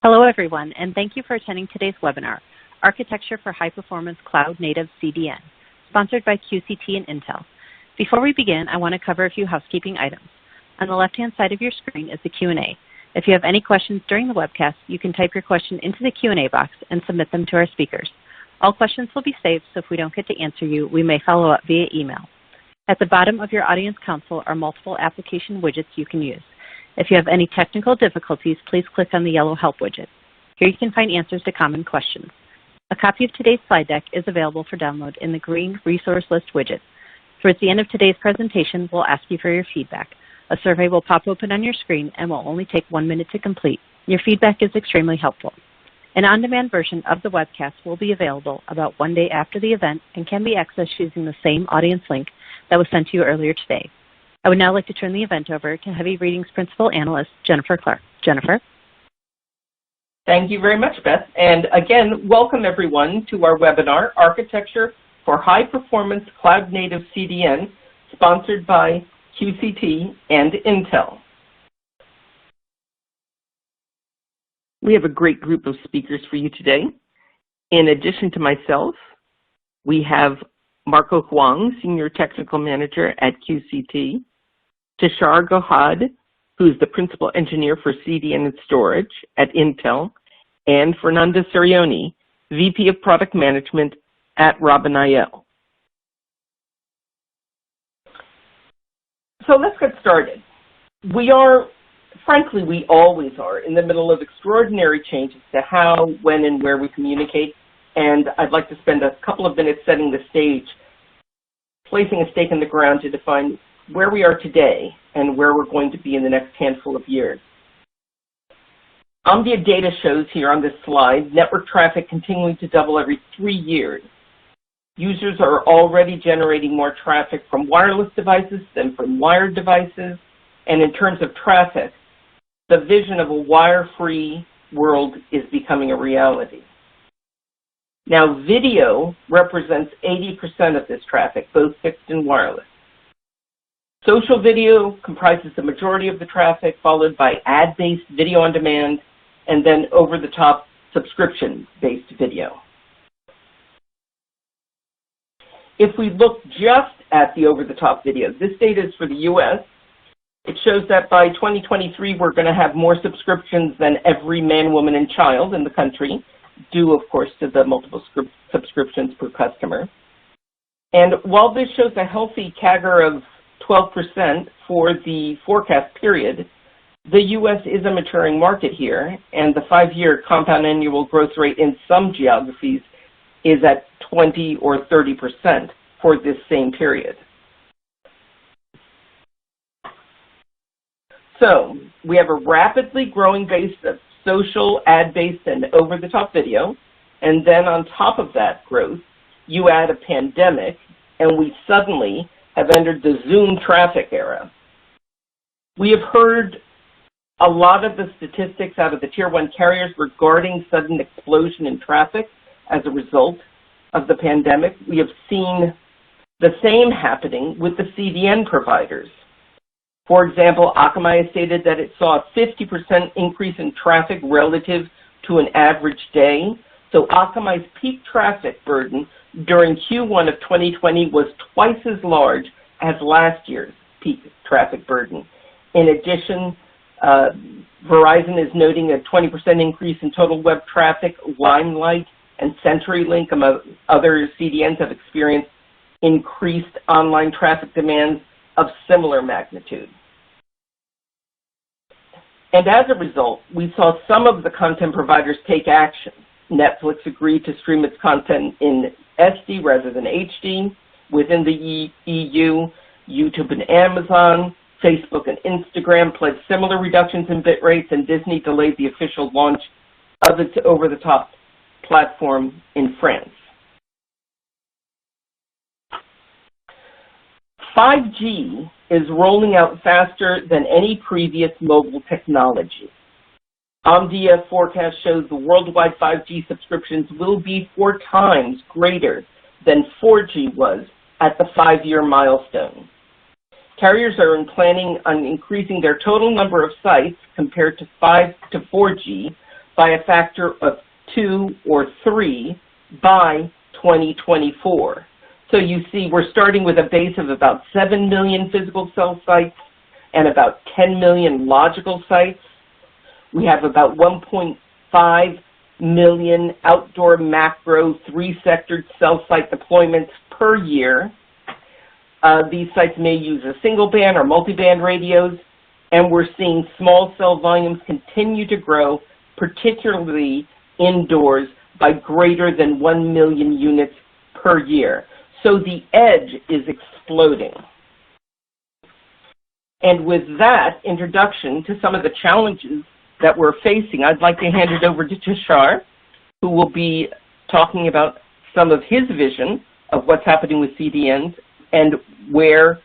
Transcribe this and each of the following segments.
Hello, everyone, and thank you for attending today's webinar, Architecture for High Performance Cloud Native CDN, sponsored by QCT and Intel. Before we begin, I want to cover a few housekeeping items. On the left-hand side of your screen is the Q&A. If you have any questions during the webcast, you can type your question into the Q&A box and submit them to our speakers. All questions will be saved, so if we don't get to answer you, we may follow up via email. At the bottom of your audience console are multiple application widgets you can use. If you have any technical difficulties, please click on the yellow Help widget. Here you can find answers to common questions. A copy of today's slide deck is available for download in the green Resource List widget. Towards the end of today's presentation, we'll ask you for your feedback. A survey will pop open on your screen and will only take 1 minute to complete. Your feedback is extremely helpful. An on-demand version of the webcast will be available about 1 day after the event and can be accessed using the same audience link that was sent to you earlier today. I would now like to turn the event over to Heavy Readings Principal Analyst, Jennifer Clark. Jennifer? Thank you very much, Beth. And again, welcome everyone to our webinar, Architecture for High Performance Cloud Native CDN, sponsored by QCT and Intel. We have a great group of speakers for you today. In addition to myself, we have Marco Huang, Senior Technical Manager at QCT, Tushar Gohad, who's the Principal Engineer for CDN and Storage at Intel, and Fernanda Sirioni, VP of Product Management at Robin-IL. So let's get started. We always are in the middle of extraordinary changes to how, when, and where we communicate, and I'd like to spend a couple of minutes setting the stage, placing a stake in the ground to define where we are today and where we're going to be in the next handful of years. Omdia data shows here on this slide network traffic continuing to double every 3 years. Users are already generating more traffic from wireless devices than from wired devices, and in terms of traffic, the vision of a wire-free world is becoming a reality. Now, video represents 80% of this traffic, both fixed and wireless. Social video comprises the majority of the traffic, followed by ad-based video on demand, and then over-the-top subscription-based video. If we look just at the over-the-top video, this data is for the US. It shows that by 2023, we're going to have more subscriptions than every man, woman, and child in the country, due, of course, to the multiple subscriptions per customer. And while this shows a healthy CAGR of 12% for the forecast period, the U.S. is a maturing market here, and the 5-year compound annual growth rate in some geographies is at 20 or 30% for this same period. So we have a rapidly growing base of social, ad-based, and over-the-top video, and then on top of that growth, you add a pandemic, and we suddenly have entered the Zoom traffic era. We have heard a lot of the statistics out of the Tier 1 carriers regarding sudden explosion in traffic as a result of the pandemic. We have seen the same happening with the CDN providers. For example, Akamai has stated that it saw a 50% increase in traffic relative to an average day. So Akamai's peak traffic burden during Q1 of 2020 was twice as large as last year's peak traffic burden. In addition, Verizon is noting a 20% increase in total web traffic. Limelight and CenturyLink, among other CDNs, have experienced increased online traffic demands of similar magnitude. And as a result, we saw some of the content providers take action. Netflix agreed to stream its content in SD rather than HD. Within the EU, YouTube and Amazon, Facebook and Instagram pledged similar reductions in bit rates, and Disney delayed the official launch of its over-the-top platform in France. 5G is rolling out faster than any previous mobile technology. Omdia forecast shows the worldwide 5G subscriptions will be 4 times greater than 4G was at the 5-year milestone. Carriers are planning on increasing their total number of sites compared to 4G by a factor of 2 or 3 by 2024. So you see, we're starting with a base of about 7 million physical cell sites and about 10 million logical sites. We have about 1.5 million outdoor macro 3-sectored cell site deployments per year. These sites may use a single band or multi-band radios, and we're seeing small cell volumes continue to grow, particularly indoors, by greater than 1 million units per year. So the edge is exploding. And with that introduction to some of the challenges that we're facing, I'd like to hand it over to Tushar, who will be talking about some of his vision of what's happening with CDNs and where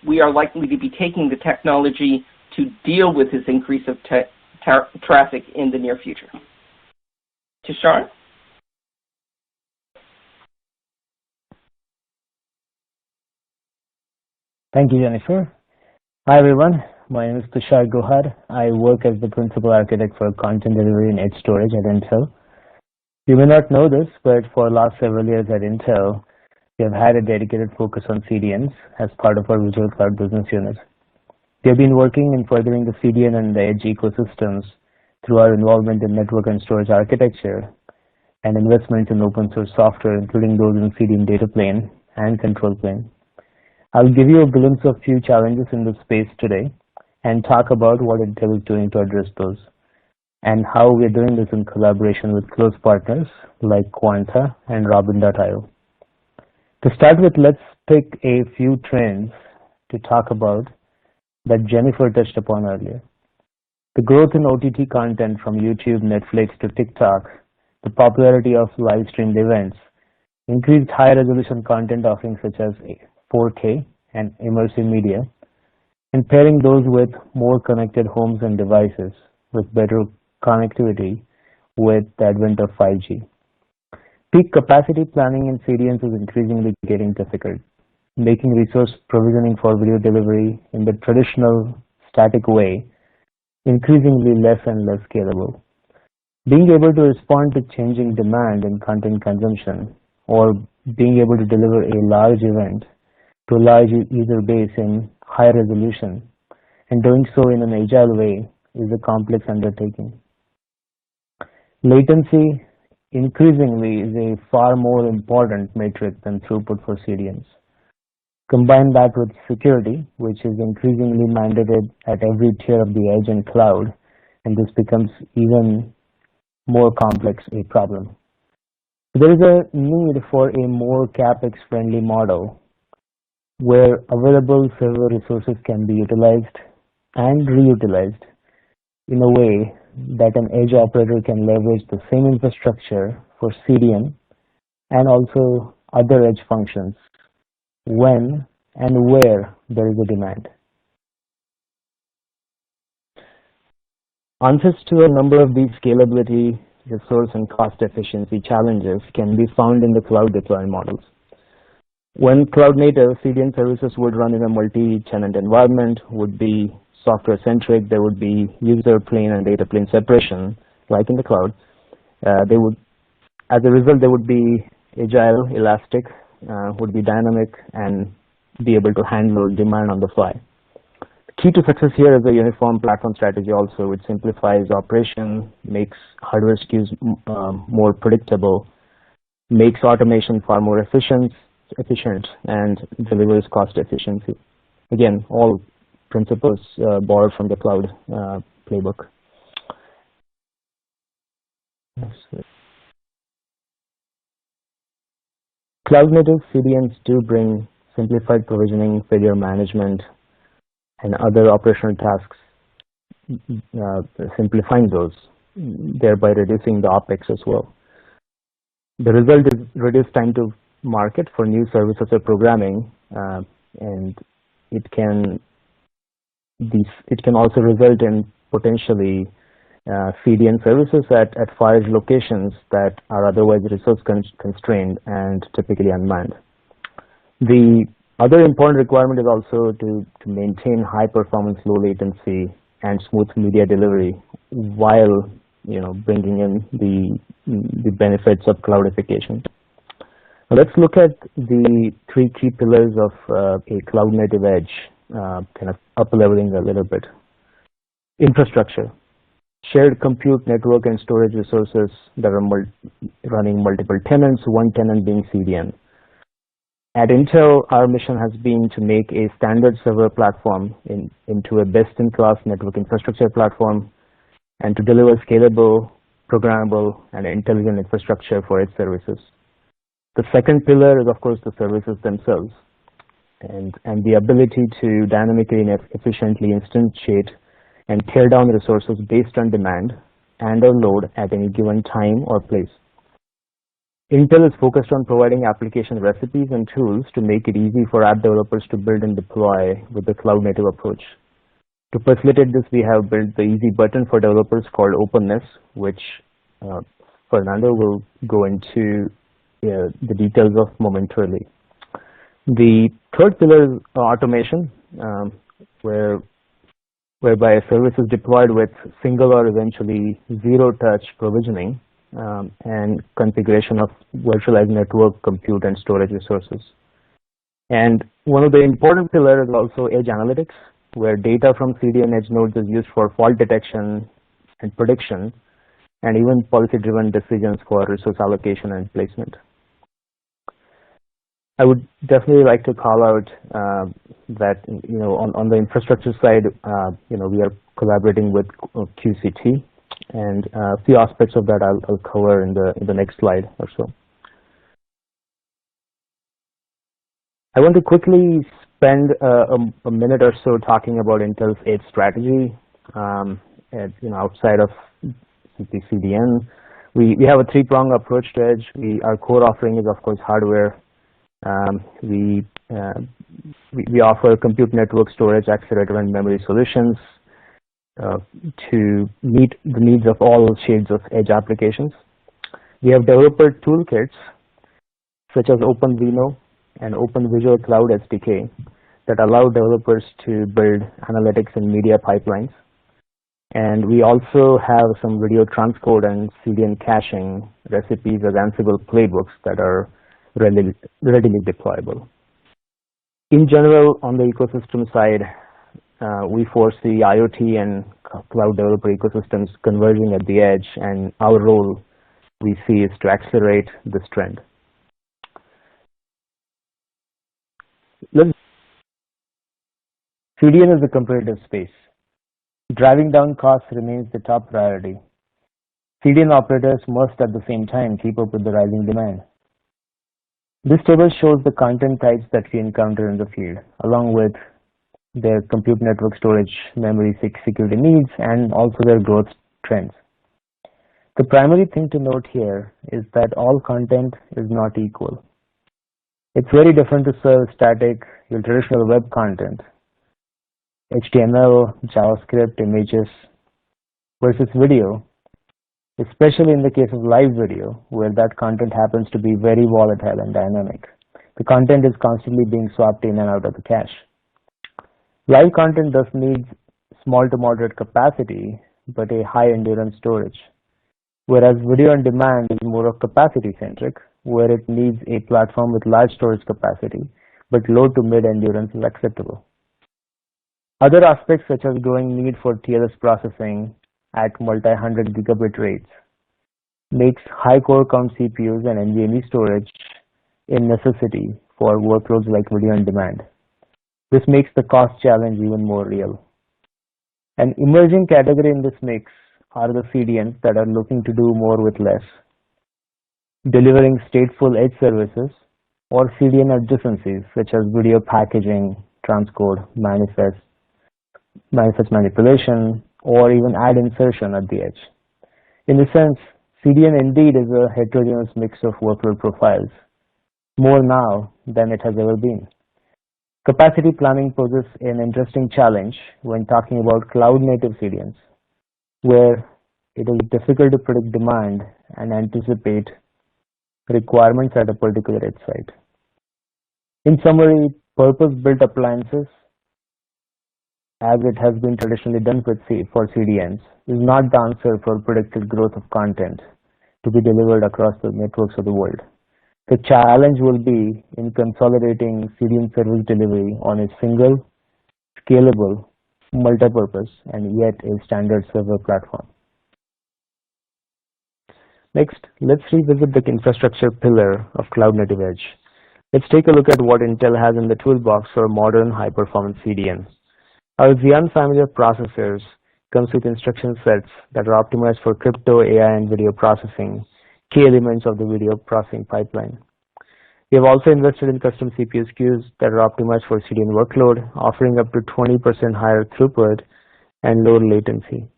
we are likely to be taking the technology to deal with this increase of traffic in the near future. Tushar? Thank you, Jennifer. Hi, everyone. My name is Tushar Gohar. I work as the principal architect for content delivery and edge storage at Intel. You may not know this, but for the last several years at Intel, we have had a dedicated focus on CDNs as part of our Visual Cloud business unit. We have been working in furthering the CDN and the edge ecosystems through our involvement in network and storage architecture and investment in open source software, including those in CDN data plane and control plane. I'll give you a glimpse of few challenges in this space today and talk about what Intel is doing to address those and how we're doing this in collaboration with close partners like Quanta and Robin.io. To start with, let's pick a few trends to talk about that Jennifer touched upon earlier. The growth in OTT content from YouTube, Netflix to TikTok, the popularity of live streamed events, increased high resolution content offerings such as 4K and immersive media, and pairing those with more connected homes and devices with better connectivity with the advent of 5G. Peak capacity planning in CDNs is increasingly getting difficult, making resource provisioning for video delivery in the traditional static way increasingly less and less scalable. Being able to respond to changing demand in content consumption or being able to deliver a large event to a large user base in high resolution and doing so in an agile way is a complex undertaking. Latency increasingly is a far more important metric than throughput for CDNs. Combine that with security, which is increasingly mandated at every tier of the edge and cloud, and this becomes even more complex a problem. There is a need for a more CapEx-friendly model where available server resources can be utilized and reutilized in a way that an edge operator can leverage the same infrastructure for CDN and also other edge functions when and where there is a demand. Answers to a number of these scalability, resource, and cost efficiency challenges can be found in the cloud deployment models. When cloud native, CDN services would run in a multi-tenant environment, would be software-centric, there would be user plane and data plane separation, like in the cloud. As a result, they would be agile, elastic, would be dynamic, and be able to handle demand on the fly. The key to success here is a uniform platform strategy also, which simplifies operation, makes hardware SKUs more predictable, makes automation far more efficient, and delivers cost efficiency. Again, all principles borrowed from the cloud playbook. Cloud native CDNs do bring simplified provisioning, failure management, and other operational tasks, simplifying those, thereby reducing the OpEx as well. The result is reduced time to market for new services or programming, and it can also result in potentially CDN services at far-edge locations that are otherwise resource constrained and typically unmanned. The other important requirement is also to maintain high performance, low latency, and smooth media delivery while bringing in the benefits of cloudification. Now let's look at the three key pillars of a cloud-native edge, kind of up-leveling a little bit. Infrastructure, shared compute, network, and storage resources that are running multiple tenants, one tenant being CDN. At Intel, our mission has been to make a standard server platform into a best-in-class network infrastructure platform and to deliver scalable, programmable, and intelligent infrastructure for its services. The second pillar is, of course, the services themselves and the ability to dynamically and efficiently instantiate and tear down resources based on demand and or load at any given time or place. Intel is focused on providing application recipes and tools to make it easy for app developers to build and deploy with the cloud-native approach. To facilitate this, we have built the easy button for developers called Openness, which Fernando will go into the details of momentarily. The third pillar is automation, whereby a service is deployed with single or eventually zero-touch provisioning and configuration of virtualized network, compute, and storage resources. And one of the important pillars is also edge analytics, where data from CDN edge nodes is used for fault detection and prediction, and even policy-driven decisions for resource allocation and placement. I would definitely like to call out that on the infrastructure side, we are collaborating with QCT, and a few aspects of that I'll cover in the next slide or so. I want to quickly spend a minute or so talking about Intel's edge strategy. Outside of the CDN, we have a three-pronged approach to edge. Our core offering is, of course, hardware. We offer compute, network, storage, accelerator, and memory solutions to meet the needs of all shades of edge applications. We have developer toolkits such as OpenVINO and OpenVisual Cloud SDK that allow developers to build analytics and media pipelines. And we also have some video transcode and CDN caching recipes as Ansible playbooks that are readily deployable. In general, on the ecosystem side, we foresee IoT and cloud developer ecosystems converging at the edge, and our role we see is to accelerate this trend. CDN is a competitive space. Driving down costs remains the top priority. CDN operators must at the same time keep up with the rising demand. This table shows the content types that we encounter in the field, along with their compute, network, storage, memory, security needs, and also their growth trends. The primary thing to note here is that all content is not equal. It's very different to serve static, your traditional web content, HTML, JavaScript, images, versus video, especially in the case of live video, where that content happens to be very volatile and dynamic. The content is constantly being swapped in and out of the cache. Live content thus needs small to moderate capacity, but a high endurance storage, whereas video on demand is more of capacity centric, where it needs a platform with large storage capacity, but low to mid endurance is acceptable. Other aspects such as growing need for TLS processing at multi-hundred gigabit rates makes high core count CPUs and NVMe storage a necessity for workloads like video on demand. This makes the cost challenge even more real. An emerging category in this mix are the CDNs that are looking to do more with less, delivering stateful edge services or CDN adjacencies such as video packaging, transcode, manifest manipulation, or even add insertion at the edge. In a sense, CDN indeed is a heterogeneous mix of workload profiles, more now than it has ever been. Capacity planning poses an interesting challenge when talking about cloud-native CDNs, where it is difficult to predict demand and anticipate requirements at a particular edge site. In summary, purpose-built appliances as it has been traditionally done for CDNs, is not the answer for predicted growth of content to be delivered across the networks of the world. The challenge will be in consolidating CDN service delivery on a single, scalable, multi-purpose, and yet a standard server platform. Next, let's revisit the infrastructure pillar of Cloud Native Edge. Let's take a look at what Intel has in the toolbox for a modern high-performance CDN. Our Xeon family of processors comes with instruction sets that are optimized for crypto, AI, and video processing, key elements of the video processing pipeline. We have also invested in custom CPU SKUs that are optimized for CDN workload, offering up to 20% higher throughput and lower latency.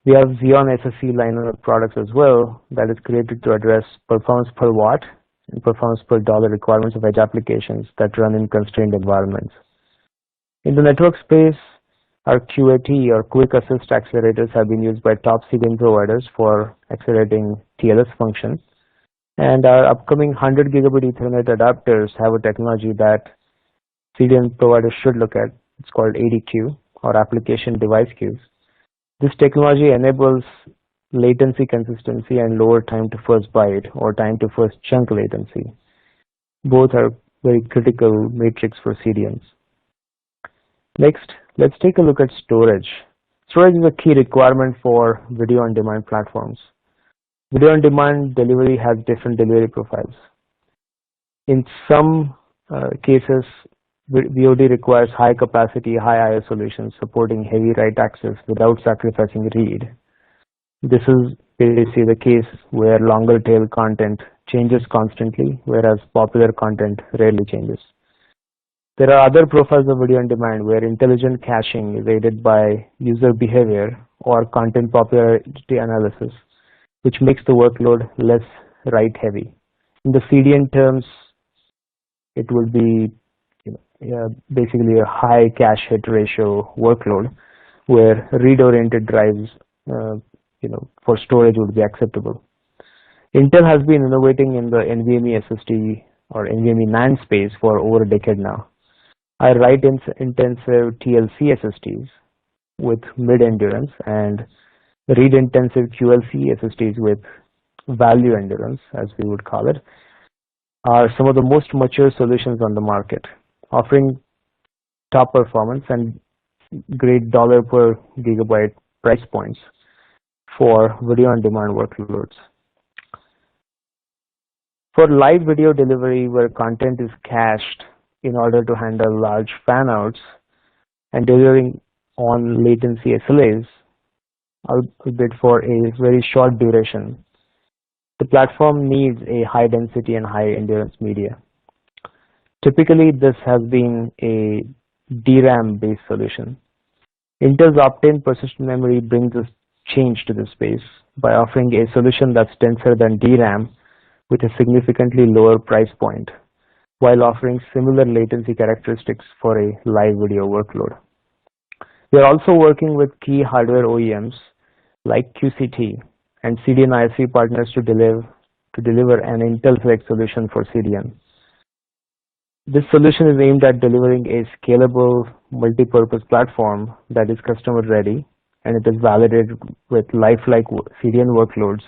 We have Xeon SSC line of products as well that is created to address performance per watt and performance per dollar requirements of edge applications that run in constrained environments. In the network space, our QAT or Quick Assist accelerators have been used by top CDN providers for accelerating TLS functions. And our upcoming 100 gigabit Ethernet adapters have a technology that CDN providers should look at. It's called ADQ or Application Device Queues. This technology enables latency consistency and lower time to first byte or time to first chunk latency. Both are very critical metrics for CDNs. Next, let's take a look at storage. Storage is a key requirement for video on demand platforms. Video on demand delivery has different delivery profiles. In some cases, VOD requires high capacity, high IO solutions supporting heavy write access without sacrificing read. This is basically the case where longer tail content changes constantly, whereas popular content rarely changes. There are other profiles of video on demand where intelligent caching is aided by user behavior or content popularity analysis, which makes the workload less write heavy. In the CDN terms, it would be basically a high cache hit ratio workload where read-oriented drives for storage would be acceptable. Intel has been innovating in the NVMe SSD or NVMe NAND space for over a decade now. Our write-intensive TLC SSDs with mid-endurance and read-intensive QLC SSDs with value endurance, as we would call it, are some of the most mature solutions on the market, offering top performance and great dollar per gigabyte price points for video on demand workloads. For live video delivery where content is cached in order to handle large fan outs and delivering on latency SLAs, albeit for a very short duration, the platform needs a high density and high endurance media. Typically, this has been a DRAM based solution. Intel's Optane persistent memory brings a change to this space by offering a solution that's denser than DRAM with a significantly lower price point, while offering similar latency characteristics for a live video workload. We are also working with key hardware OEMs like QCT and CDN ISV partners to deliver an Intel Select solution for CDN. This solution is aimed at delivering a scalable multi-purpose platform that is customer ready, and it is validated with lifelike CDN workloads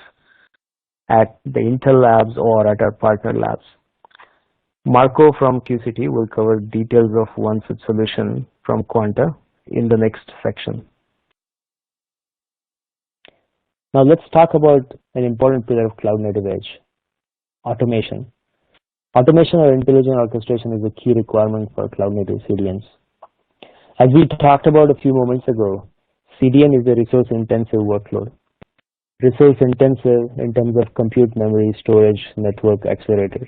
at the Intel labs or at our partner labs. Marco from QCT will cover details of one such solution from Quanta in the next section. Now let's talk about an important pillar of Cloud Native Edge, automation. Automation or intelligent orchestration is a key requirement for Cloud Native CDNs. As we talked about a few moments ago, CDN is a resource-intensive workload. Resource-intensive in terms of compute memory, storage, network, accelerators.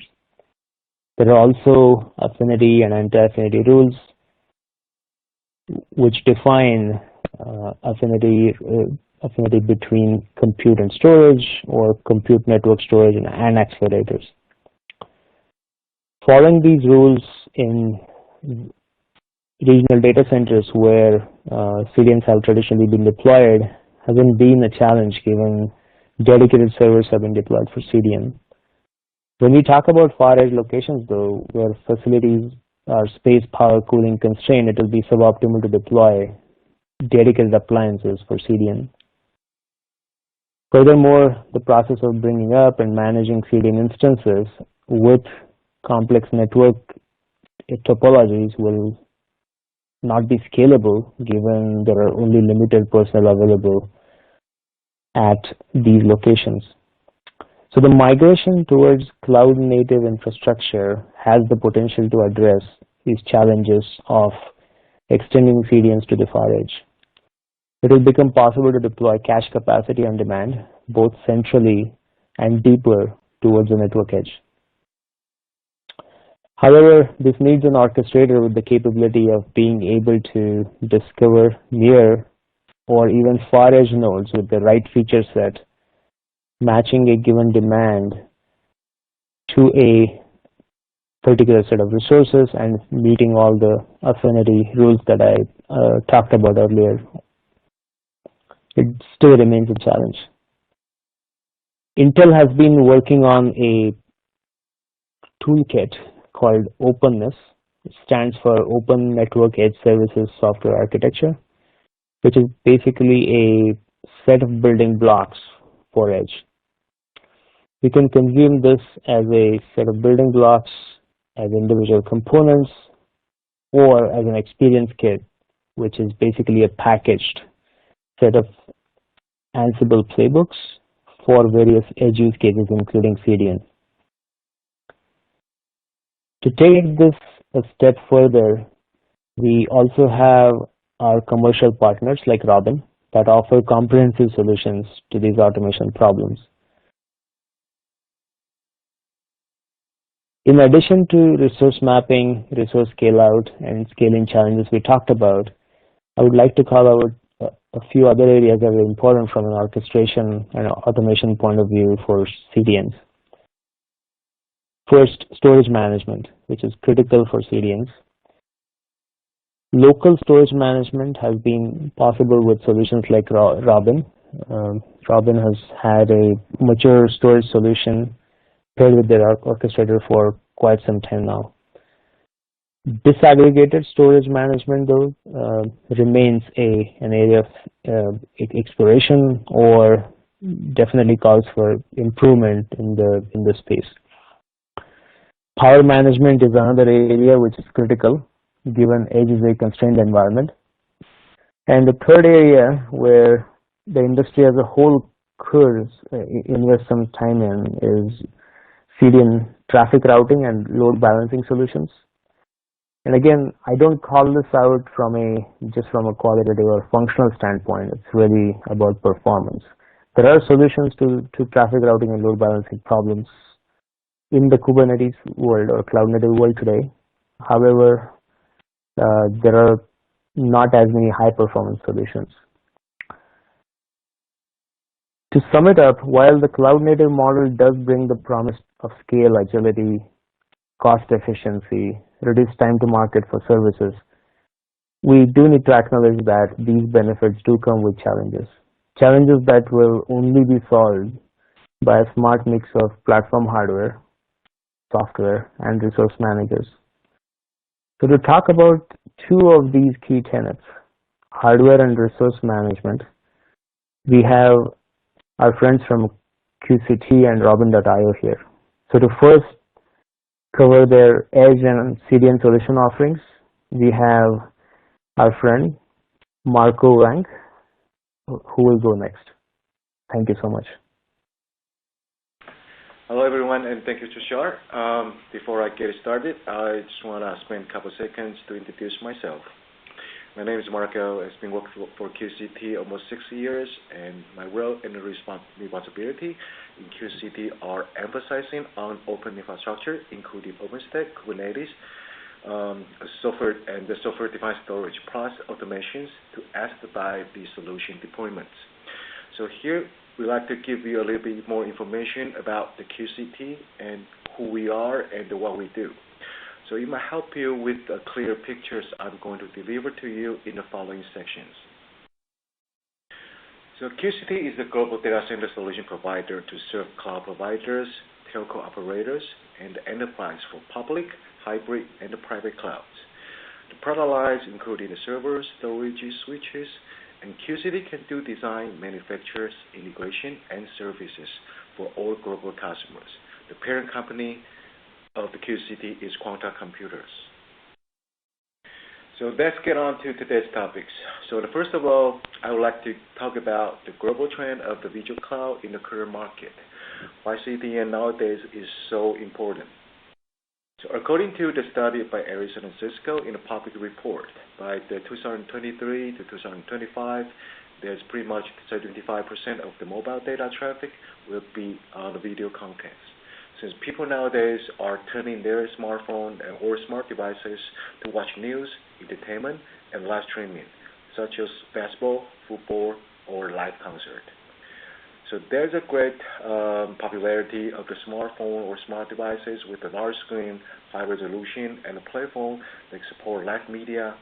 There are also affinity and anti-affinity rules which define affinity between compute and storage, or compute network storage and accelerators. Following these rules in regional data centers where CDNs have traditionally been deployed hasn't been a challenge given dedicated servers have been deployed for CDN. When we talk about far edge locations though, where facilities are space, power, cooling constrained, it will be suboptimal to deploy dedicated appliances for CDN. Furthermore, the process of bringing up and managing CDN instances with complex network topologies will not be scalable given there are only limited personnel available at these locations. So the migration towards cloud-native infrastructure has the potential to address these challenges of extending CDNs to the far edge. It will become possible to deploy cache capacity on demand, both centrally and deeper towards the network edge. However, this needs an orchestrator with the capability of being able to discover near or even far edge nodes with the right feature set, matching a given demand to a particular set of resources and meeting all the affinity rules that I talked about earlier. It still remains a challenge. Intel has been working on a toolkit called Openness. It stands for Open Network Edge Services Software Architecture, which is basically a set of building blocks for edge. You can consume this as a set of building blocks, as individual components, or as an experience kit, which is basically a packaged set of Ansible playbooks for various edge use cases, including CDN. To take this a step further, we also have our commercial partners like Robin that offer comprehensive solutions to these automation problems. In addition to resource mapping, resource scale out, and scaling challenges we talked about, I would like to call out a few other areas that are important from an orchestration and automation point of view for CDNs. First, storage management, which is critical for CDNs. Local storage management has been possible with solutions like Robin. Robin has had a mature storage solution paired with their orchestrator for quite some time now. Disaggregated storage management, though, remains an area of exploration, or definitely calls for improvement in the space. Power management is another area which is critical, given edge is a constrained environment. And the third area where the industry as a whole could invest some time in is CDN traffic routing and load balancing solutions. And again, I don't call this out just from a qualitative or functional standpoint. It's really about performance. There are solutions to traffic routing and load balancing problems in the Kubernetes world or cloud native world today. However, there are not as many high performance solutions. To sum it up, while the cloud native model does bring the promise of scale, agility, cost efficiency, reduced time to market for services, we do need to acknowledge that these benefits do come with challenges. Challenges that will only be solved by a smart mix of platform hardware, software, and resource managers. So to talk about two of these key tenets, hardware and resource management, we have our friends from QCT and Robin.io here. So to first cover their edge and CDN solution offerings, we have our friend Marco Wang, who will go next. Thank you so much. Hello everyone, and thank you, Tushar. Before I get started, I just want to spend a couple seconds to introduce myself. My name is Marco. I've been working for QCT almost 6 years, and my role and responsibility in QCT are emphasizing on open infrastructure, including OpenStack, Kubernetes, software and the software-defined storage, plus automations to expedite the solution deployments. So here, we'd like to give you a little bit more information about the QCT and who we are and what we do. So it might help you with the clear pictures I'm going to deliver to you in the following sections. So QCT is a global data center solution provider to serve cloud providers, telco operators, and the enterprise for public, hybrid, and private clouds. The product lines including the servers, storage, switches, and QCT can do design, manufacturers, integration, and services for all global customers. The parent company of the QCT is Quanta Computers. So let's get on to today's topics. So first of all, I would like to talk about the global trend of the video cloud in the current market. Why CDN nowadays is so important. So according to the study by Ericsson and Cisco in a public report, by the 2023 to 2025, there's pretty much 75% of the mobile data traffic will be on the video contents. Since people nowadays are turning their smartphone or smart devices to watch news, entertainment, and live streaming, such as basketball, football, or live concert. So there's a great popularity of the smartphone or smart devices with a large screen, high resolution, and a platform that support live media.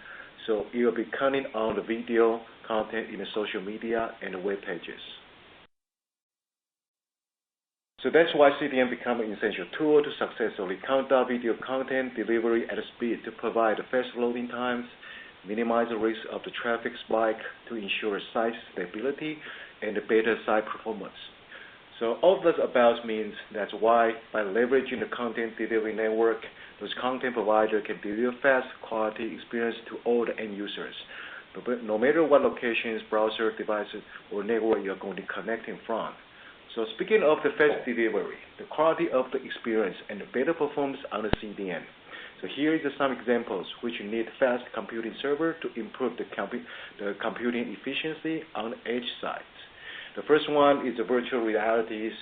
So it will be counting on the video content in the social media and the web pages. So that's why CDN become an essential tool to successfully count out video content delivery at a speed to provide fast loading times, minimize the risk of the traffic spike to ensure site stability and the better site performance. So all this about means that's why by leveraging the content delivery network, those content provider can deliver fast quality experience to all the end users, no matter what locations, browser, devices, or network you're going to connect in from. So speaking of the fast delivery, the quality of the experience and the better performance on the CDN. So here is some examples which need fast computing server to improve the computing efficiency on the edge sites. The first one is the virtual realities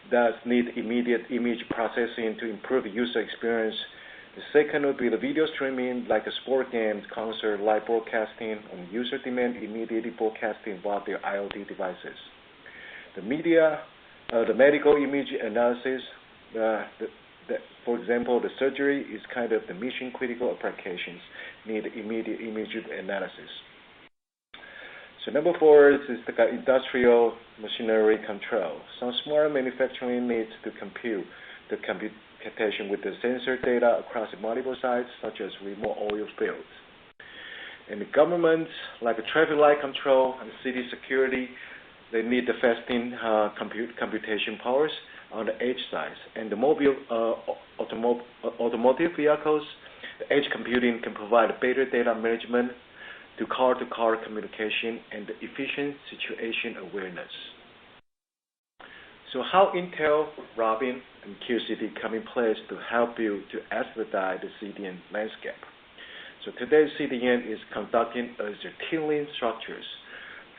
that need immediate image processing to improve user experience. The second would be the video streaming like a sport games, concert, live broadcasting, and user demand immediately broadcasting via their IoT devices. The medical image analysis, for example, the surgery is kind of the mission critical applications need immediate image analysis. So number 4 is the industrial machinery control. Some smart manufacturing needs to compute the computation with the sensor data across multiple sites, such as remote oil fields. And the governments, like the traffic light control and city security, they need the fasting computation powers on the edge sites. And the mobile automotive vehicles, the edge computing can provide better data management to car-to-car communication and the efficient situation awareness. So how Intel, Robin, and QCT come in place to help you to expedite the CDN landscape. So today's CDN is conducting as the tier structures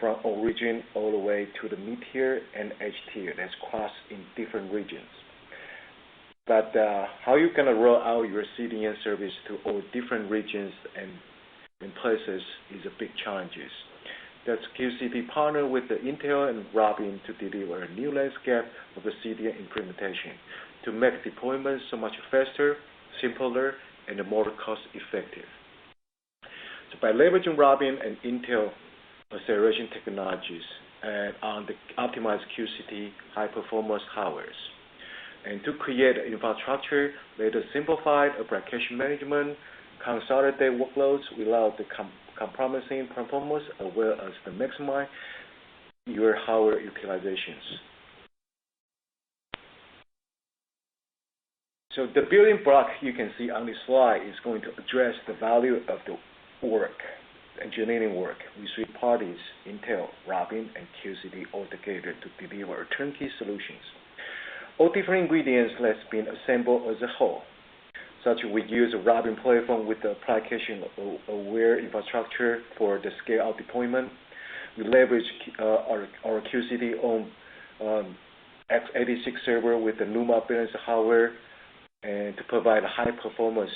from origin all the way to the mid-tier and edge tier that's crossed in different regions. But how you going to roll out your CDN service to all different regions and places is a big challenge. That's QCT partner with the Intel and Robin to deliver a new landscape of the CDN implementation to make deployment so much faster, simpler, and more cost-effective. So by leveraging Robin and Intel acceleration technologies and on the optimized QCT high-performance hardwares, and to create an infrastructure that is simplified application management, consolidate workloads without the compromising performance, as well as to maximize your hardware utilizations. So the building block you can see on this slide is going to address the value of the work, engineering work with 3 parties, Intel, Robin, and QCT all together to deliver turnkey solutions. All different ingredients that's been assembled as a whole. Such we use a Robin platform with the application-aware infrastructure for the scale-out deployment. We leverage our QCT-owned x86 server with the NUMA balanced hardware and to provide high performance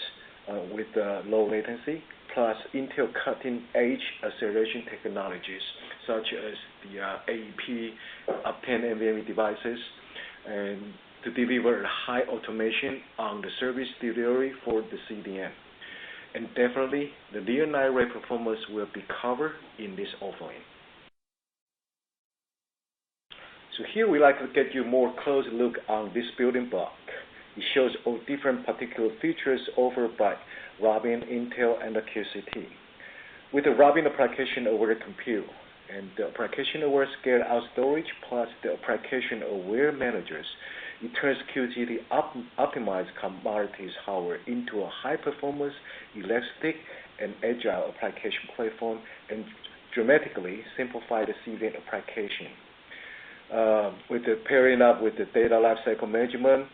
with low latency, plus Intel cutting-edge acceleration technologies such as the AEP Optane NVMe devices, and to deliver high automation on the service delivery for the CDN. And definitely, the near night rate performance will be covered in this offering. So here we like to get you more close look on this building block. It shows all different particular features offered by Robin, Intel, and the QCT. With the Robin application-aware compute and the application-aware scale-out storage plus the application-aware managers, it turns QCT optimized commodities hardware into a high-performance, elastic, and agile application platform and dramatically simplify the CDN application. With the pairing up with the data lifecycle management,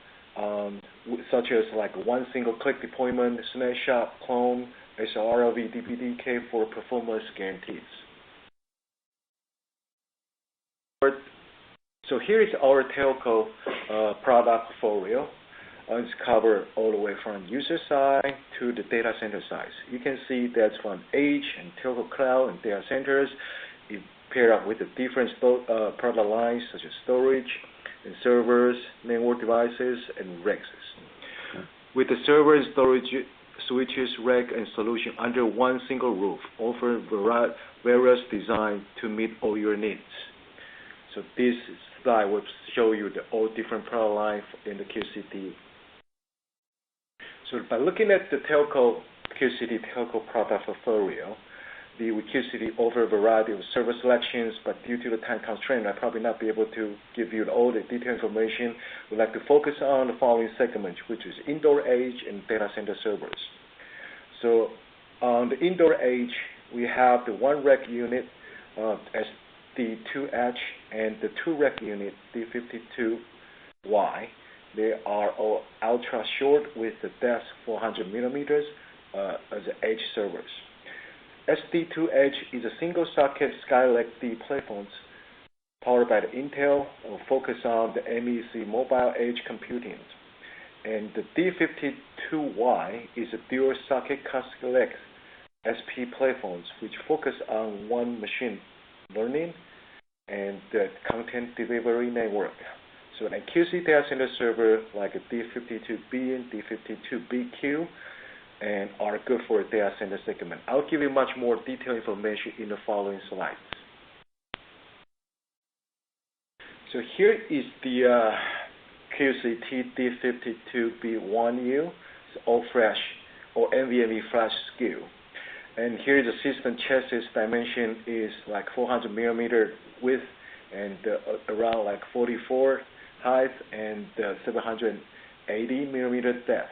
such as like one single click deployment, snapshot, clone, SRLV, DPDK for performance guarantees. So here is our telco product portfolio. It's covered all the way from user side to the data center side. You can see that's from edge and telco cloud and data centers. It paired up with the different product lines such as storage and servers, network devices, and racks. With the server and storage switches, rack, and solution under one single roof, offer various designs to meet all your needs. So this slide will show you all different product lines in the QCT. So by looking at the QCT telco product portfolio, the QCT offer a variety of server selections, but due to the time constraint, I'll probably not be able to give you all the detailed information. We'd like to focus on the following segments, which is indoor edge and data center servers. So on the indoor edge, we have the one rack unit as D2H and the two rack unit D52Y. They are all ultra short with the depth 400 millimeters as edge servers. SD2H is a single socket Skylake D platforms powered by the Intel and focus on the MEC mobile edge computing. And the D52Y is a dual socket Skylake SP platforms which focus on one machine learning and the content delivery network. So an QCT data center server like a D52B and D52BQ and are good for a data center segment. I'll give you much more detailed information in the following slides. So here is the QCT D52B1U, all fresh or NVMe flash SKU. And here the system chassis dimension is like 400 millimeter width and around like 44 height and 780 millimeter depth.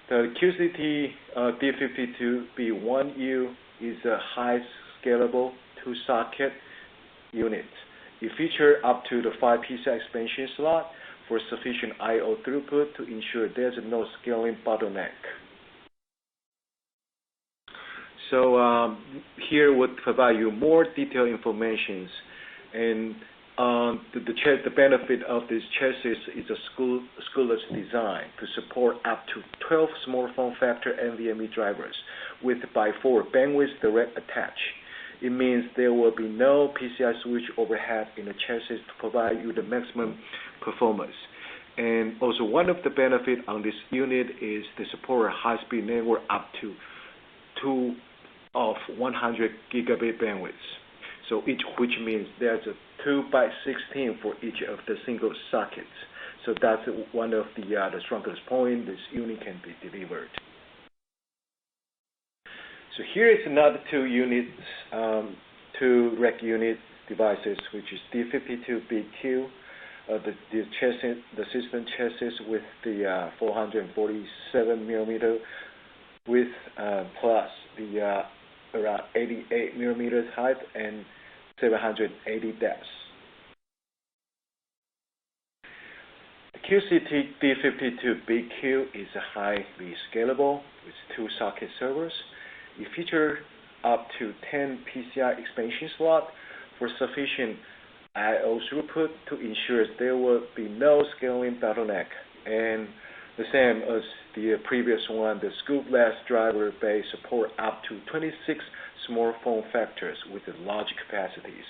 The QCT D52B1U is a high scalable two-socket unit. It features up to the 5 PCI expansion slot for sufficient I/O throughput to ensure there's no scaling bottleneck. So here would provide you more detailed information. And the benefit of this chassis is a screwless design to support up to 12 small form factor NVMe drivers with by 4 bandwidth direct attach. It means there will be no PCI switch overhead in the chassis to provide you the maximum performance. And also one of the benefits on this unit is to support a high-speed network up to 2 of 100 gigabit bandwidth. So which means there's a 2 by 16 for each of the single sockets. So that's one of the strongest points this unit can be delivered. So here is another two rack unit devices, which is D52BQ, the system chassis with the 447 millimeter width plus the around 88 millimeters height and 780 depths. The QCT D52BQ is a highly scalable with 2 socket servers. It features up to 10 PCI expansion slots for sufficient I/O throughput to ensure there will be no scaling bottleneck. And the same as the previous one, the scoopless driver base support up to 26 small form factors with large capacities.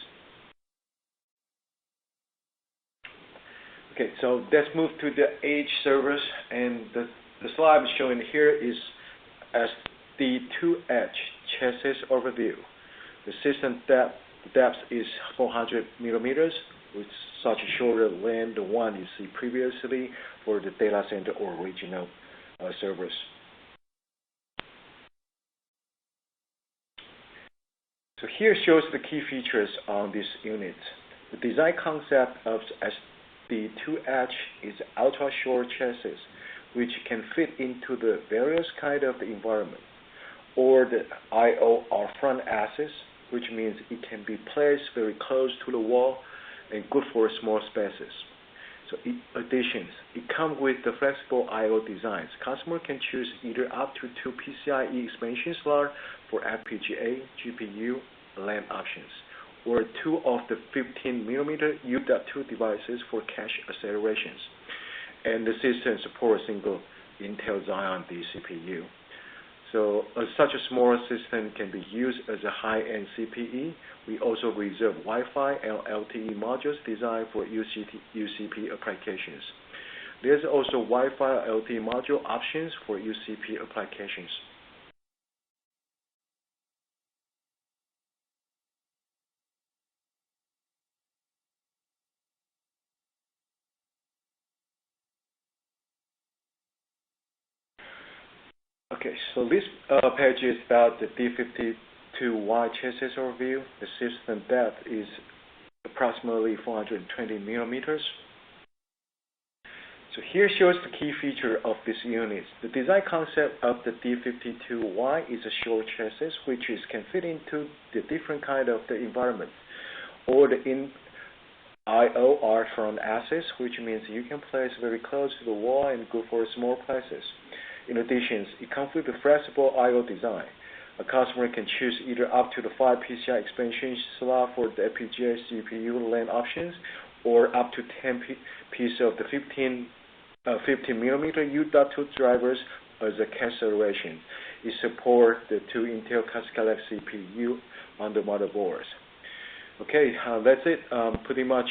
Okay, so let's move to the edge servers, and the slide I'm showing here is as the 2H chassis overview. The system depth The depth is 400 millimeters, with such a shorter length than the one you see previously for the data center or regional servers. So here shows the key features on this unit. The design concept of SD2H is ultra-short chassis, which can fit into the various kind of the environment, or the I/O or front axis, which means it can be placed very close to the wall and good for small spaces. So in addition, it comes with the flexible I/O designs. Customer can choose either up to 2 PCIe expansion slots for FPGA, GPU, LAN options, or 2 of the 15mm U.2 devices for cache accelerations. And the system supports single Intel Xeon D CPU. So such a small system can be used as a high-end CPE. We also reserve Wi-Fi and LTE modules designed for UCP applications. There's also Wi-Fi LTE module options for UCP applications. Okay, so this page is about the D52Y chassis overview. The system depth is approximately 420 millimeters. So here shows the key feature of this unit. The design concept of the D52Y is a short chassis which can fit into the different kind of the environment, or the I/O or front axis, which means you can place very close to the wall and go for small places. In addition, it comes with a flexible I/O design. A customer can choose either up to the 5 PCI expansion slot for the FPGA, CPU, LAN options, or up to 10 pieces of the 15mm U.2 drivers as a cache acceleration. It supports the 2 Intel Cascade CPU on the motherboards. Okay, that's it. Pretty much,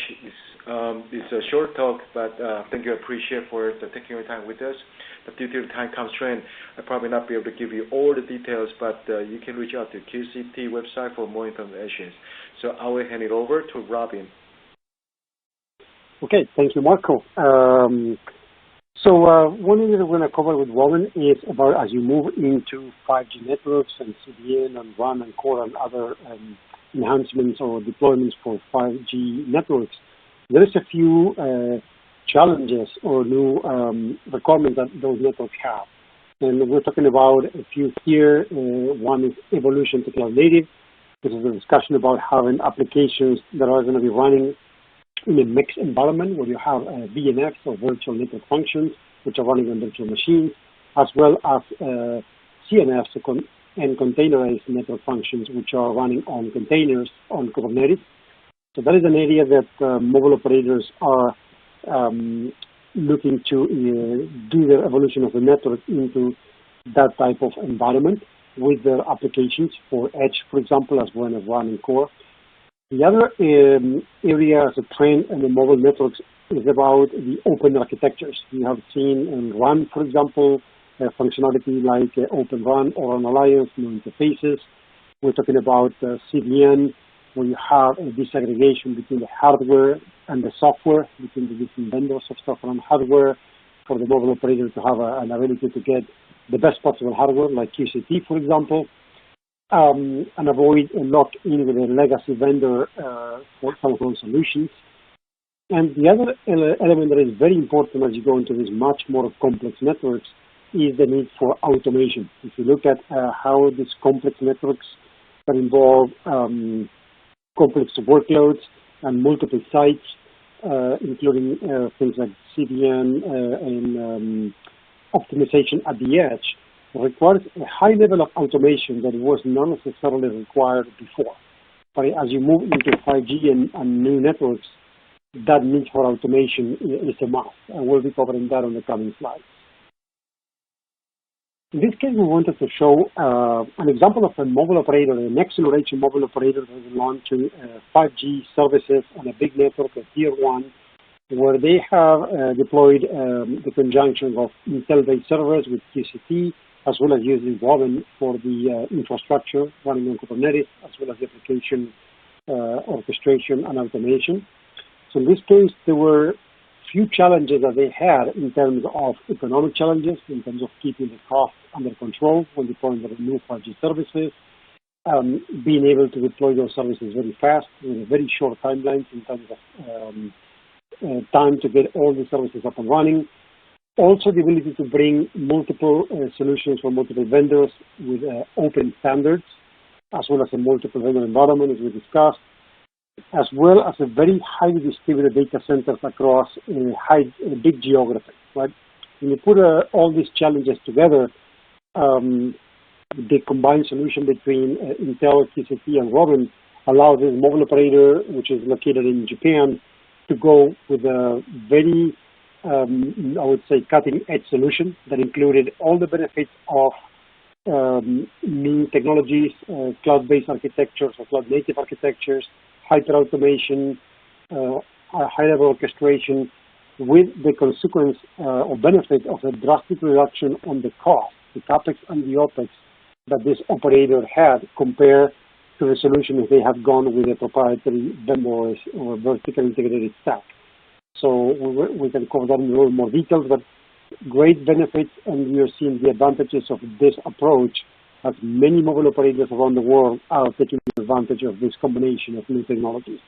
it's a short talk, but thank you, appreciate for taking your time with us. But due to the time constraint, I'll probably not be able to give you all the details, but you can reach out to QCT website for more information. So I will hand it over to Robin. Okay, thank you, Marco. So one thing that we're going to cover with Robin is about as you move into 5G networks and CDN and RAN and core and other enhancements or deployments for 5G networks. There is a few challenges or new requirements that those networks have. And we're talking about a few here. One is evolution to cloud native. This is a discussion about having applications that are going to be running in a mixed environment where you have VNFs or virtual network functions, which are running on virtual machines, as well as CNFs and containerized network functions, which are running on containers on Kubernetes. So that is an area that mobile operators are looking to do the evolution of the network into that type of environment with their applications for edge, for example, as well as RAN and core. The other area as a trend in the mobile networks is about the open architectures. We have seen in RAN, for example, functionality like Open RAN or an alliance, no interfaces. We're talking about CDN, where you have a disaggregation between the hardware and the software, between the different vendors of software and hardware, for the mobile operator to have an ability to get the best possible hardware, like QCT, for example, and avoid a lock-in with a legacy vendor for some of those solutions. And the other element that is very important as you go into these much more complex networks is the need for automation. If you look at how these complex networks that involve complex workloads and multiple sites, including things like CDN and optimization at the edge, requires a high level of automation that was not necessarily required before. But as you move into 5G and new networks, that need for automation is a must, and we'll be covering that on the coming slides. In this case, we wanted to show an example of a mobile operator, a next generation mobile operator that is launching 5G services on a big network, a tier 1, where they have deployed the conjunction of Intel-based servers with QCT, as well as using Robin for the infrastructure running on Kubernetes, as well as the application orchestration and automation. So in this case, there were few challenges that they had in terms of economic challenges, in terms of keeping the cost under control when deploying the new 5G services, being able to deploy those services very fast with very short timelines in terms of time to get all the services up and running. Also, the ability to bring multiple solutions from multiple vendors with open standards, as well as a multiple vendor environment, as we discussed, as well as a very highly distributed data centers across big geography, right? When you put all these challenges together, the combined solution between Intel, QCT, and Robin allows this mobile operator, which is located in Japan, to go with a very, I would say, cutting-edge solution that included all the benefits of new technologies, cloud-based architectures or cloud-native architectures, hyper-automation, high-level orchestration, with the consequence or benefit of a drastic reduction on the cost, the CAPEX and the OPEX that this operator had compared to the solution if they had gone with a proprietary vendor or vertically integrated stack. So we can cover that in a little more details, but great benefits, and we are seeing the advantages of this approach as many mobile operators around the world are taking advantage of this combination of new technologies.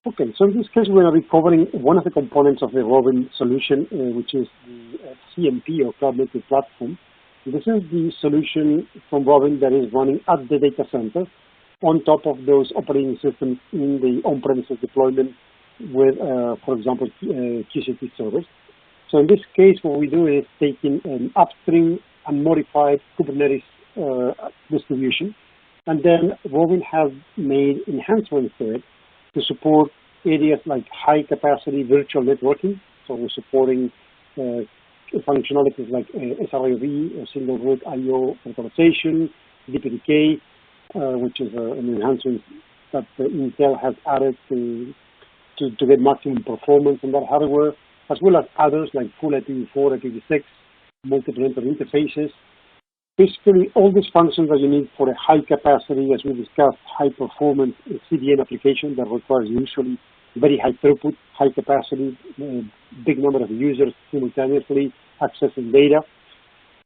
Okay, so in this case, we're going to be covering one of the components of the Robin solution, which is the CMP, or Cloud Native Platform. This is the solution from Robin that is running at the data center on top of those operating systems in the on-premises deployment with, for example, QCT servers. So in this case, what we do is taking an upstream and modified Kubernetes distribution, and then Robin has made enhancements to it to support areas like high-capacity virtual networking. So we're supporting functionalities like SRIOV, or single root I/O virtualization, DPDK, which is an enhancement that Intel has added to get maximum performance on that hardware, as well as others like full IPv4, IPv6, multiple interfaces. Basically, all these functions that you need for a high capacity, as we discussed, high performance CDN application that requires usually very high throughput, high capacity, big number of users simultaneously accessing data.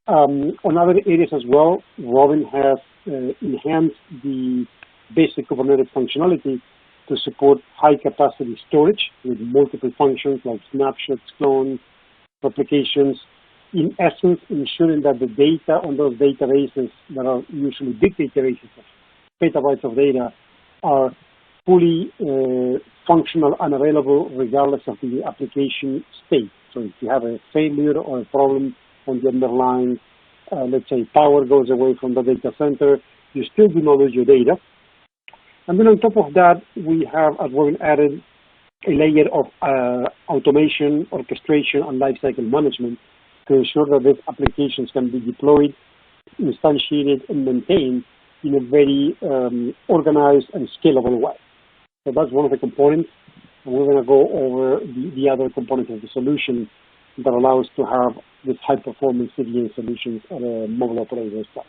On other areas as well, Robin has enhanced the basic Kubernetes functionality to support high capacity storage with multiple functions like snapshots, clones, replications, in essence ensuring that the data on those databases that are usually big databases of petabytes of data are fully functional and available regardless of the application state. So if you have a failure or a problem on the underlying, let's say power goes away from the data center, you still do not lose your data. And then on top of that, we have as well added a layer of automation, orchestration, and lifecycle management to ensure that these applications can be deployed, instantiated, and maintained in a very organized and scalable way. So that's one of the components. And we're going to go over the other components of the solution that allows to have this high-performance CDN solutions at a mobile operator's side.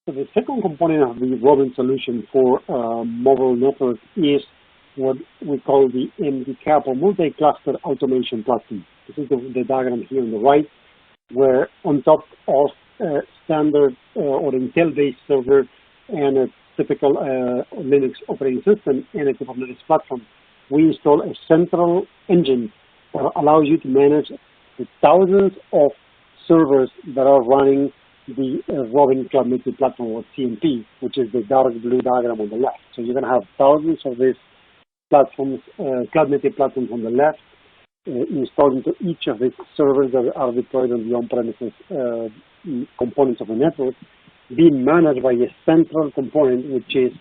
So the second component of the Robin solution for mobile network is what we call the MDCAP, or multi-cluster automation platform. This is the diagram here on the right, where on top of standard or Intel-based server and a typical Linux operating system and a Kubernetes platform, we install a central engine that allows you to manage the thousands of servers that are running the Robin Cloud Native Platform, or CMP, which is the dark blue diagram on the left. So you're going to have thousands of these platforms, Cloud Native platforms on the left, installed into each of these servers that are deployed on the on-premises components of the network, being managed by a central component, which is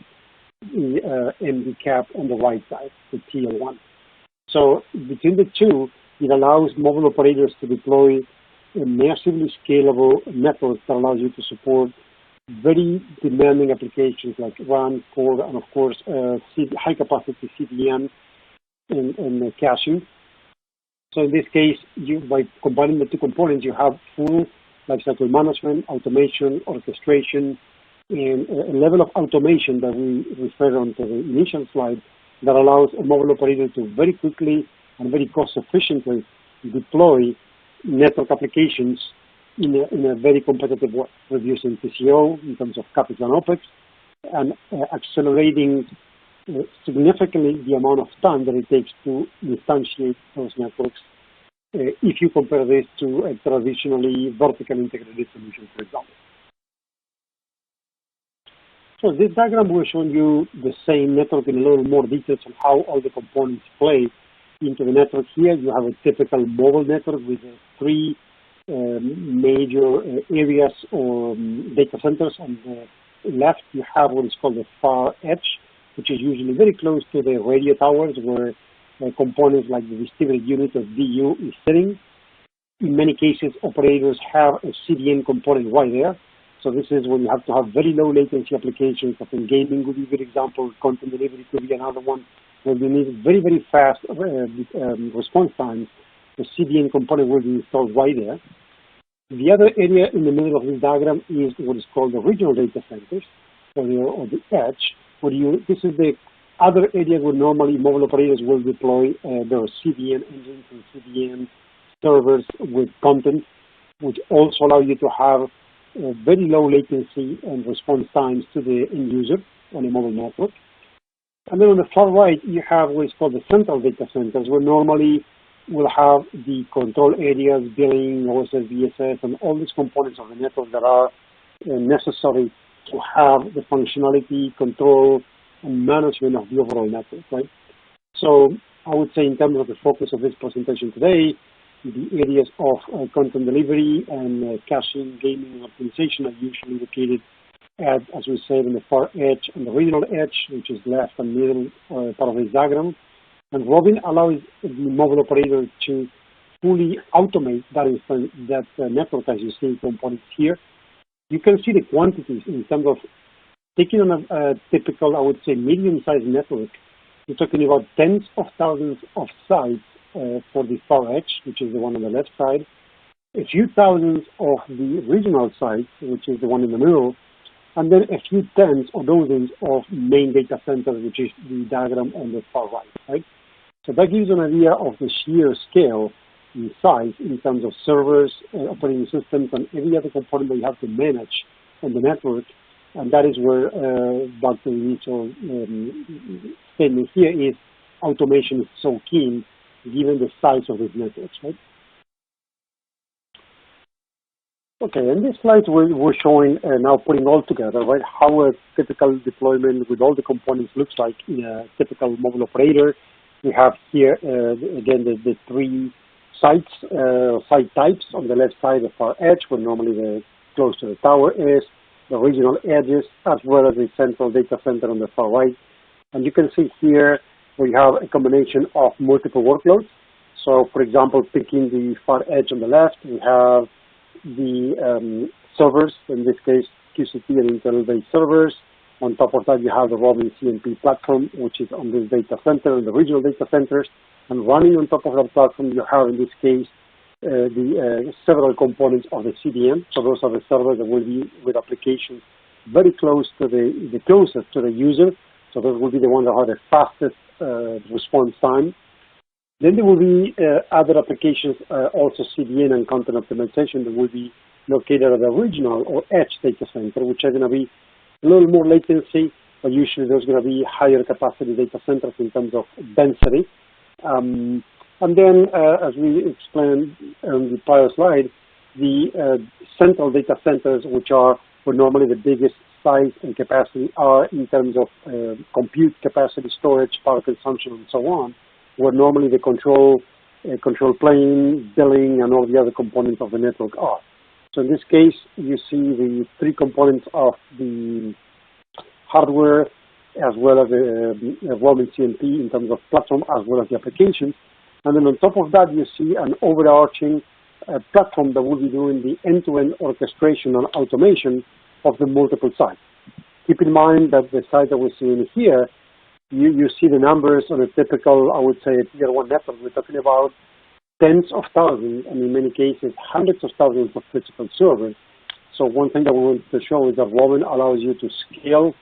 the MDCAP on the right side, the TL1. So between the two, it allows mobile operators to deploy a massively scalable network that allows you to support very demanding applications like RAN, core, and of course, high-capacity CDN and caching. So in this case, by combining the two components, you have full lifecycle management, automation, orchestration, and a level of automation that we referred on to the initial slide that allows a mobile operator to very quickly and very cost efficiently deploy network applications in a very competitive way, reducing TCO in terms of CapEx and OpEx, and accelerating significantly the amount of time that it takes to instantiate those networks if you compare this to a traditionally vertical integrated solution, for example. So this diagram will show you the same network in a little more details on how all the components play into the network. Here you have a typical mobile network with three major areas or data centers. On the left, you have what is called the far edge, which is usually very close to the radio towers where components like the distributed unit of DU is sitting. In many cases, operators have a CDN component right there. So this is when you have to have very low latency applications. I think gaming would be a good example. Content delivery could be another one where you need very, very fast response times. The CDN component will be installed right there. The other area in the middle of this diagram is what is called the regional data centers, or the edge. This is the other area where normally mobile operators will deploy their CDN engines and CDN servers with content, which also allow you to have very low latency and response times to the end user on a mobile network. And then on the far right, you have what is called the central data centers, where normally we'll have the control areas, billing, OSS, BSS, and all these components of the network that are necessary to have the functionality, control, and management of the overall network, right? So I would say in terms of the focus of this presentation today, the areas of content delivery and caching, gaming, and optimization are usually located at, as we said, in the far edge and the regional edge, which is left and middle part of this diagram. And Robin allows the mobile operator to fully automate that network, as you see components here. You can see the quantities in terms of taking on a typical, I would say, medium-sized network. You're talking about tens of thousands of sites for the far edge, which is the one on the left side, a few thousands of the regional sites, which is the one in the middle, and then a few tens or dozens of main data centers, which is the diagram on the far right? So that gives you an idea of the sheer scale in size in terms of servers, operating systems, and every other component that you have to manage on the network. And that is where Dr. initial statement here is automation is so keen given the size of these networks, right? Okay, and this slide we're showing now putting all together, right, how a typical deployment with all the components looks like in a typical mobile operator. We have here, again, the three sites, site types. On the left side, the far edge, where normally the close to the tower is, the regional edges, as well as the central data center on the far right. And you can see here we have a combination of multiple workloads. So, for example, picking the far edge on the left, we have the servers, in this case, QCT and Intel-based servers. On top of that, you have the Robin CNP platform, which is on this data center and the regional data centers. And running on top of that platform, you have, in this case, several components of the CDN. So those are the servers that will be with applications very close to the closest to the user. So those will be the ones that have the fastest response time. Then there will be other applications, also CDN and content optimization, that will be located at the regional or edge data center, which are going to be a little more latency, but usually there's going to be higher capacity data centers in terms of density. And then, as we explained on the prior slide, the central data centers, which are where normally the biggest size and capacity are in terms of compute capacity, storage, power consumption, and so on, where normally the control plane, billing, and all the other components of the network are. So in this case, you see the three components of the hardware, as well as the Robin CNP in terms of platform, as well as the applications. And then on top of that, you see an overarching platform that will be doing the end-to-end orchestration and automation of the multiple sites. Keep in mind that the site that we're seeing here, you see the numbers on a typical, I would say, tier 1 network. We're talking about tens of thousands, and in many cases, hundreds of thousands of physical servers So one thing that we want to show is that Woven allows you to scale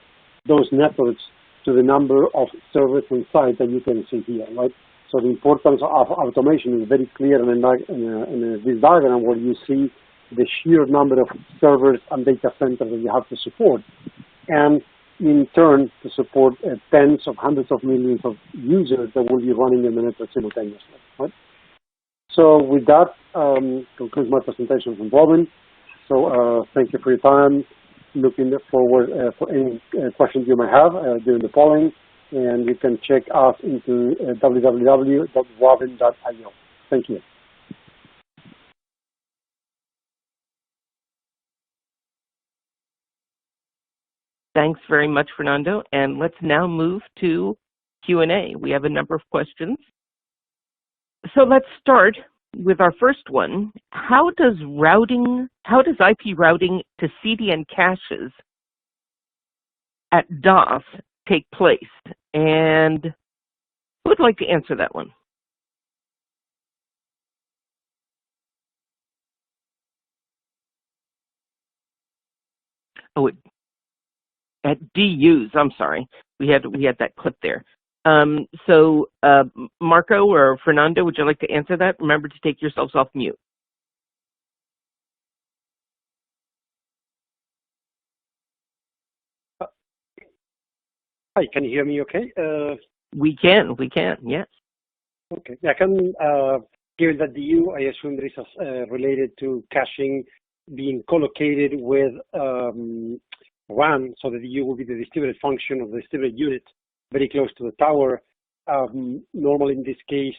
those networks to the number of servers inside that you can see here, right? So the importance of automation is very clear in this diagram, where you see the sheer number of servers and data centers that you have to support, and in turn to support tens of hundreds of millions of users that will be running in the network simultaneously, right? So with that, concludes my presentation from Woven. So thank you for your time. Looking forward for any questions you may have during the polling, and you can check us into www.woven.io. Thank you. Thanks very much, Fernando. And let's now move to Q&A. We have a number of questions. So let's start with our first one. How does IP routing to CDN caches at DOS take place? And who would like to answer that one? Oh, at DUs, I'm sorry. We had that clip there. So Marco or Fernando, would you like to answer that? Remember to take yourselves off mute. Hi, can you hear me okay? We can, yes. Okay, I can hear that DU, I assume this is related to caching being collocated with WAN, so the DU will be the distributed function of the distributed unit very close to the tower. Normally in this case,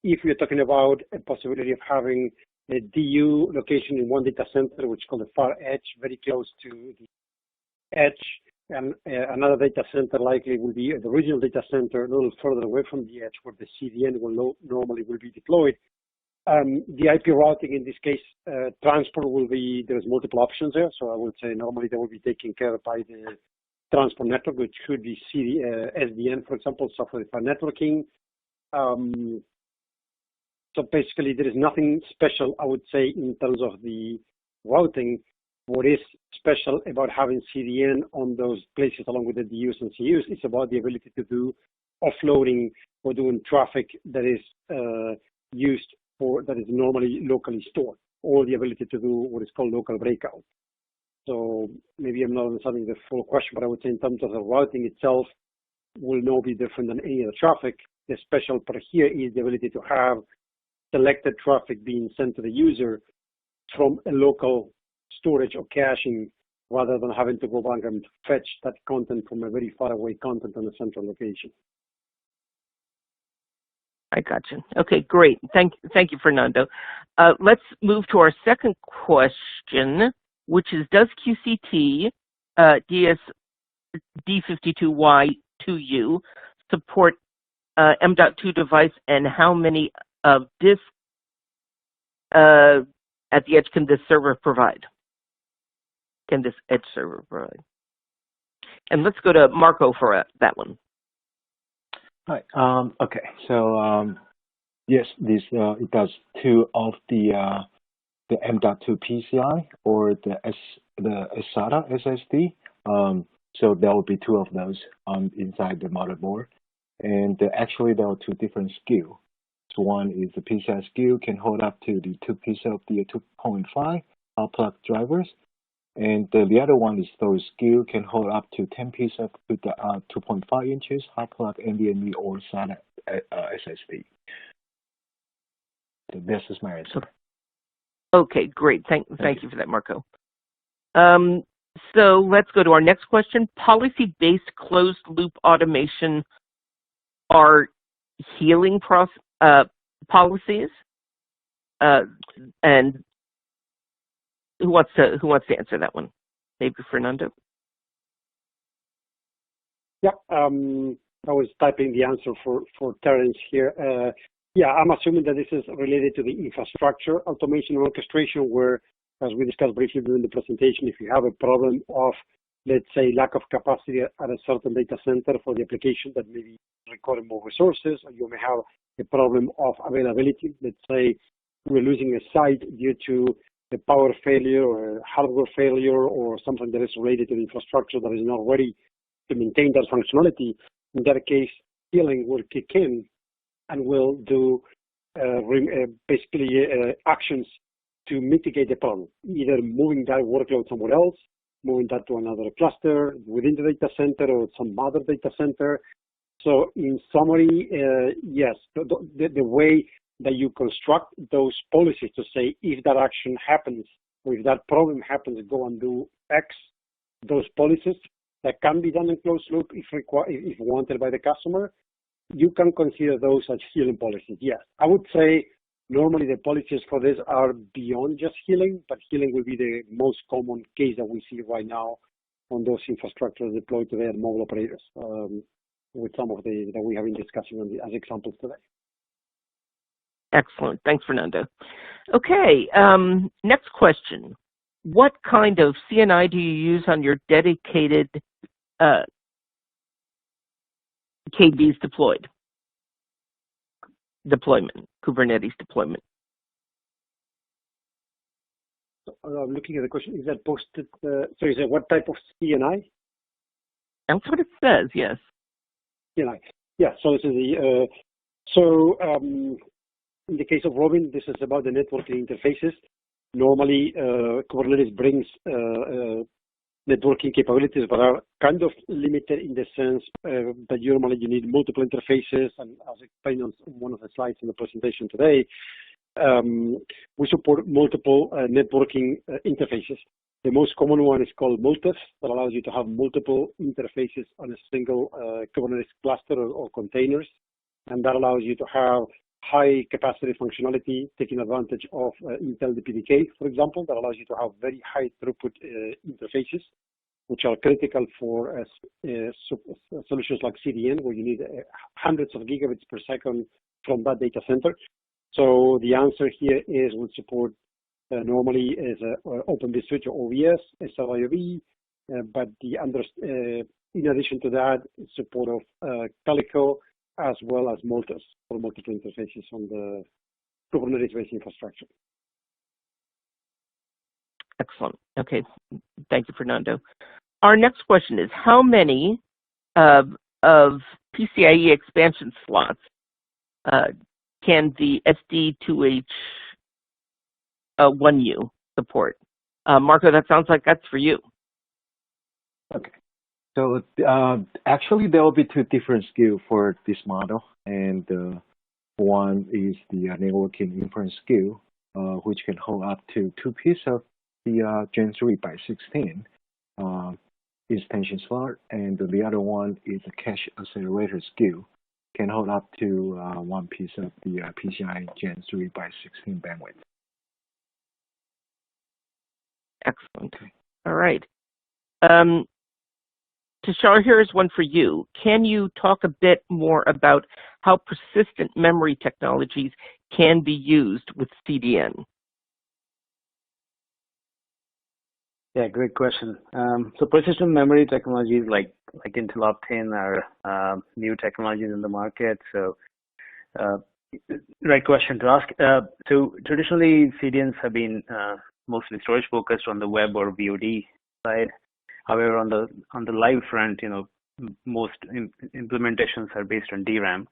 if we're talking about a possibility of having a DU location in one data center, which is called the far edge, very close to the edge, and another data center likely will be the original data center a little further away from the edge, where the CDN will normally be deployed. The IP routing in this case, transport will be, there's multiple options there. So I would say normally they will be taken care of by the transport network, which could be SDN, for example, software-defined networking. So basically there is nothing special, I would say, in terms of the routing. What is special about having CDN on those places along with the DUs and CUs is about the ability to do offloading or doing traffic that is used that is normally locally stored, or the ability to do what is called local breakout. So maybe I'm not understanding the full question, but I would say in terms of the routing itself will not be different than any other traffic. The special part here is the ability to have selected traffic being sent to the user from a local storage or caching, rather than having to go back and fetch that content from a very far away content on a central location. I got you. Okay, great. Thank you, Fernando. Let's move to our second question, which is, does QCT D52Y2U support M.2 device, and how many disks at the edge can this server provide? Can this edge server provide? And let's go to Marco for that one. Hi. Okay. So yes, this it does two of the M.2 PCI or the SATA SSD. So there will be two of those inside the motherboard, and actually there are two different SKU. So one is the PCI SKU can hold up to the 2 pieces of the 2.5 hot plug drivers. And the other one is those SKU can hold up to 10 pieces of the 2.5 inches hot plug NVMe or SATA SSD. So this is my answer. Okay, great. Thank you for that, Marco. So let's go to our next question. Policy-based closed-loop automation are healing policies, and who wants to answer that one? Maybe Fernando. Yeah, I was typing the answer for Terence here. Yeah, I'm assuming that this is related to the infrastructure automation and orchestration, where, as we discussed briefly during the presentation, if you have a problem of, let's say, lack of capacity at a certain data center for the application that may be requiring more resources, or you may have a problem of availability. Let's say we're losing a site due to the power failure or hardware failure or something that is related to the infrastructure that is not ready to maintain that functionality, in that case, healing will kick in and will do basically actions to mitigate the problem, either moving that workload somewhere else, moving that to another cluster within the data center or some other data center. So in summary, yes, the way that you construct those policies to say if that action happens or if that problem happens, go and do X, those policies that can be done in closed loop if wanted by the customer, you can consider those as healing policies. Yes, I would say normally the policies for this are beyond just healing, but healing will be the most common case that we see right now on those infrastructures deployed today at mobile operators, with some of the that we have been discussing as examples today. Excellent. Thanks, Fernando. Okay, next question. What kind of CNI do you use on your dedicated KBs deployment, Kubernetes deployment? Looking at the question, is that posted, so is it what type of CNI? That's what it says, yes. CNI. Yeah, so this is the, in the case of Robin, this is about the networking interfaces. Normally, Kubernetes brings networking capabilities, but are kind of limited in the sense that normally you need multiple interfaces, and as explained on one of the slides in the presentation today, we support multiple networking interfaces. The most common one is called multis, that allows you to have multiple interfaces on a single Kubernetes cluster or containers, and that allows you to have high capacity functionality, taking advantage of Intel DPDK, for example, that allows you to have very high throughput interfaces, which are critical for solutions like CDN, where you need hundreds of gigabits per second from that data center. So the answer here is we support normally is Open vSwitch or OVS, SLIOV, but in addition to that, support of Calico, as well as multis for multiple interfaces on the Kubernetes-based infrastructure. Excellent. Okay, thank you, Fernando. Our next question is, how many of PCIe expansion slots can the SD2H1U support? Marco, that sounds like that's for you. Okay. So actually, there will be two different SKUs for this model, and one is the networking inference SKU, which can hold up to 2 pieces of the Gen 3 by 16 extension slot, and the other one is a cache accelerator SKU, can hold up to 1 piece of the PCIe Gen 3 by 16 bandwidth. Excellent. All right. Tushar, here is one for you. Can you talk a bit more about how persistent memory technologies can be used with CDN? Yeah, great question. So persistent memory technologies like Intel Optane are new technologies in the market. So right question to ask. So traditionally, CDNs have been mostly storage focused on the web or VOD side. However, on the live front, most implementations are based on DRAM.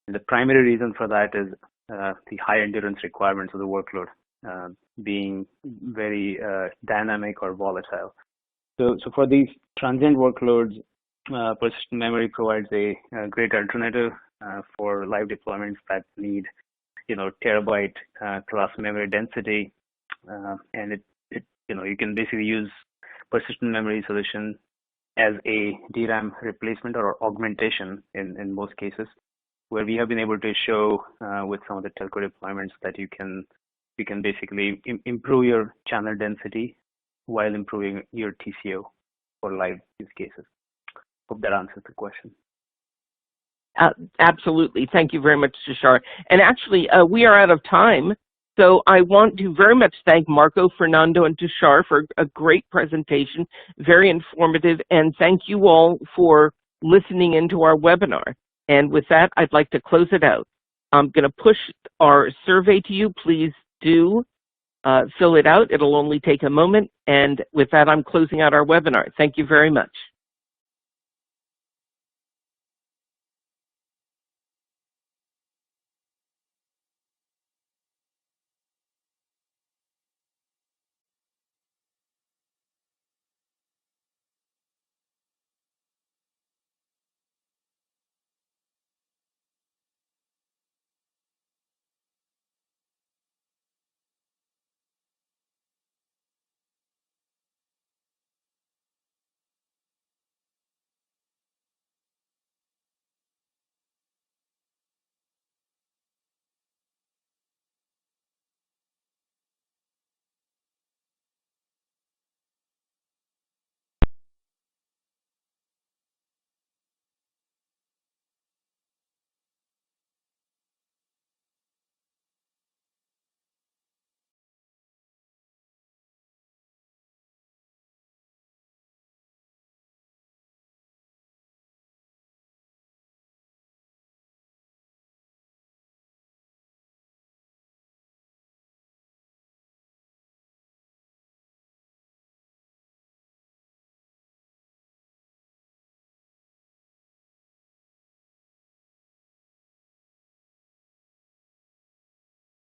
And the primary reason for that is the high endurance requirements of the workload being very dynamic or volatile. So for these transient workloads, persistent memory provides a great alternative for live deployments that need, terabyte class memory density, and you can basically use persistent memory solution as a DRAM replacement or augmentation in most cases, where we have been able to show with some of the telco deployments that you can basically improve your channel density while improving your TCO for live use cases. Hope that answers the question. Absolutely. Thank you very much, Tushar. And actually, we are out of time. So I want to very much thank Marco, Fernando, and Tushar for a great presentation, very informative, and thank you all for listening into our webinar. And with that, I'd like to close it out. I'm going to push our survey to you. Please do fill it out. It'll only take a moment. And with that, I'm closing out our webinar. Thank you very much.